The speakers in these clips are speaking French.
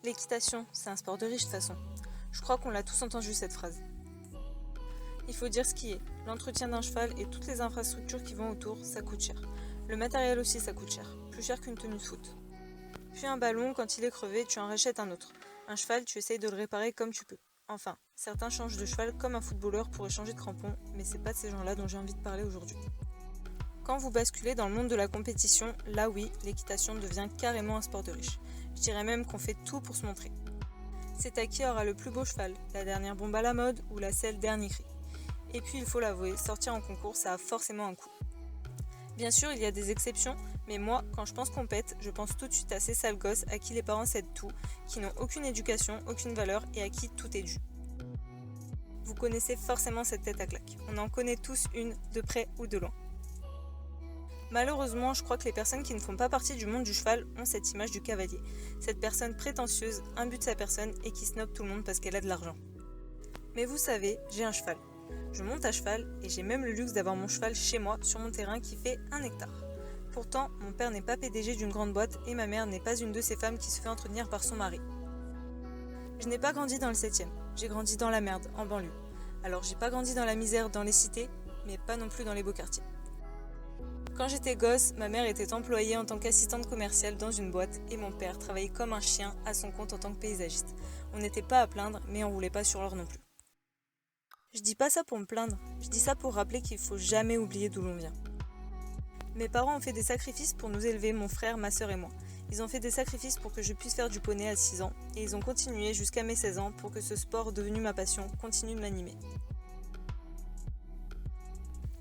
L'équitation, c'est un sport de riche de toute façon. Je crois qu'on l'a tous entendu cette phrase. Il faut dire ce qui est. L'entretien d'un cheval et toutes les infrastructures qui vont autour, ça coûte cher. Le matériel aussi, ça coûte cher. Plus cher qu'une tenue de foot. Puis un ballon, quand il est crevé, tu en rachètes un autre. Un cheval, tu essayes de le réparer comme tu peux. Enfin, certains changent de cheval comme un footballeur pour échanger de crampons, mais c'est pas de ces gens-là dont j'ai envie de parler aujourd'hui. Quand vous basculez dans le monde de la compétition, là oui, l'équitation devient carrément un sport de riche. Je dirais même qu'on fait tout pour se montrer. C'est à qui aura le plus beau cheval, la dernière bombe à la mode ou la selle dernier cri. Et puis il faut l'avouer, sortir en concours, ça a forcément un coût. Bien sûr, il y a des exceptions, mais moi, quand je pense compète, je pense tout de suite à ces sales gosses à qui les parents cèdent tout, qui n'ont aucune éducation, aucune valeur et à qui tout est dû. Vous connaissez forcément cette tête à claque. On en connaît tous une, de près ou de loin. Malheureusement, je crois que les personnes qui ne font pas partie du monde du cheval ont cette image du cavalier. Cette personne prétentieuse, imbue de sa personne et qui snobe tout le monde parce qu'elle a de l'argent. Mais vous savez, j'ai un cheval. Je monte à cheval et j'ai même le luxe d'avoir mon cheval chez moi sur mon terrain qui fait 1 hectare. Pourtant, mon père n'est pas PDG d'une grande boîte et ma mère n'est pas une de ces femmes qui se fait entretenir par son mari. Je n'ai pas grandi dans le 7e, j'ai grandi dans la merde, en banlieue. Alors j'ai pas grandi dans la misère dans les cités, mais pas non plus dans les beaux quartiers. Quand j'étais gosse, ma mère était employée en tant qu'assistante commerciale dans une boîte et mon père travaillait comme un chien à son compte en tant que paysagiste. On n'était pas à plaindre, mais on roulait pas sur l'or non plus. Je dis pas ça pour me plaindre, je dis ça pour rappeler qu'il faut jamais oublier d'où l'on vient. Mes parents ont fait des sacrifices pour nous élever, mon frère, ma sœur et moi. Ils ont fait des sacrifices pour que je puisse faire du poney à 6 ans et ils ont continué jusqu'à mes 16 ans pour que ce sport devenu ma passion continue de m'animer.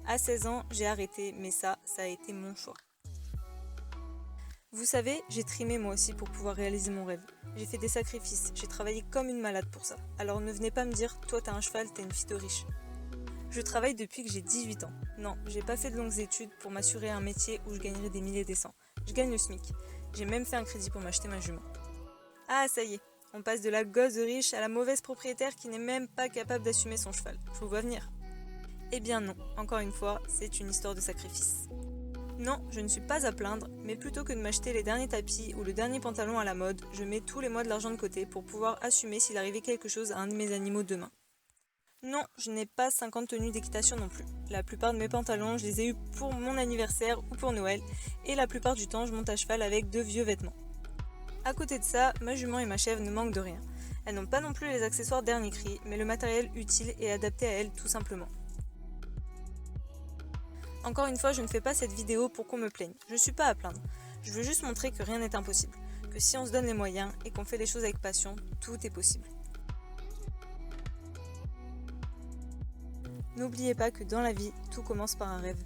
À 16 ans, j'ai arrêté, mais ça a été mon choix. Vous savez, j'ai trimé moi aussi pour pouvoir réaliser mon rêve. J'ai fait des sacrifices, j'ai travaillé comme une malade pour ça. Alors ne venez pas me dire, toi t'as un cheval, t'es une fille de riche. Je travaille depuis que j'ai 18 ans. Non, j'ai pas fait de longues études pour m'assurer un métier où je gagnerais des milliers décents. Je gagne le SMIC. J'ai même fait un crédit pour m'acheter ma jument. Ah, ça y est, on passe de la gosse de riche à la mauvaise propriétaire qui n'est même pas capable d'assumer son cheval. Je vous vois venir. Eh bien non, encore une fois, c'est une histoire de sacrifice. Non, je ne suis pas à plaindre, mais plutôt que de m'acheter les derniers tapis ou le dernier pantalon à la mode, je mets tous les mois de l'argent de côté pour pouvoir assumer s'il arrivait quelque chose à un de mes animaux demain. Non, je n'ai pas 50 tenues d'équitation non plus. La plupart de mes pantalons, je les ai eus pour mon anniversaire ou pour Noël, et la plupart du temps, je monte à cheval avec de vieux vêtements. À côté de ça, ma jument et ma chèvre ne manquent de rien. Elles n'ont pas non plus les accessoires dernier cri, mais le matériel utile et adapté à elles tout simplement. Encore une fois, je ne fais pas cette vidéo pour qu'on me plaigne. Je ne suis pas à plaindre. Je veux juste montrer que rien n'est impossible. Que si on se donne les moyens et qu'on fait les choses avec passion, tout est possible. N'oubliez pas que dans la vie, tout commence par un rêve.